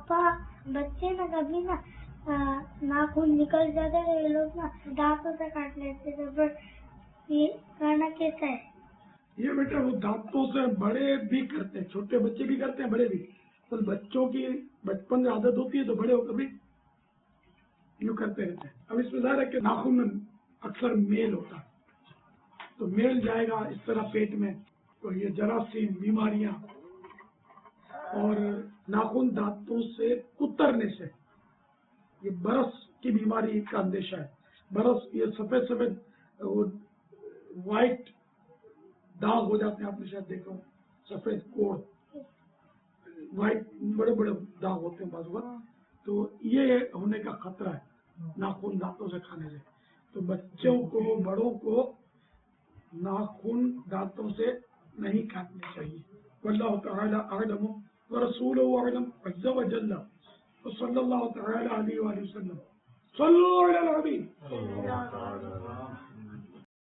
पापा बच्चे ना कभी ना नाखून निकल जाते तो ये लोग ना दांतों से काट लेते थे, पर ये करना कैसा है? ये बेटा वो दांतों से बड़े भी करते हैं, छोटे बच्चे भी करते हैं, बड़े भी। तो बच्चों की बचपन में आदत होती है तो बड़े होकर भी यूँ करते रहते हैं। अब इसमें ज़ाहिर है कि नाखून में अक्सर मेल होता है, तो मेल जाएगा इस तरह पेट में, तो ये जरासीम बीमारियां और नाखून दांतों से उतरने से ये बरस की बीमारी का अंदेशा है। बरस ये सफेद सफेद वाइट दाग हो जाते हैं, आपने शायद देखा हो, सफेद कोड़ वाइट बड़े बड़े दाग होते हैं बाजू पर, तो ये होने का खतरा है नाखून दांतों से खाने से। तो बच्चों को बड़ों को नाखून दांतों से नहीं काटने चाहिए। वल्लाहु तआला अअलम व रसूलुहु अअलम अज़्ज़ व जल्ल व सल्लल्लाहु तआला अलैहि व सल्लम। सल्लल्लाहु अलैहि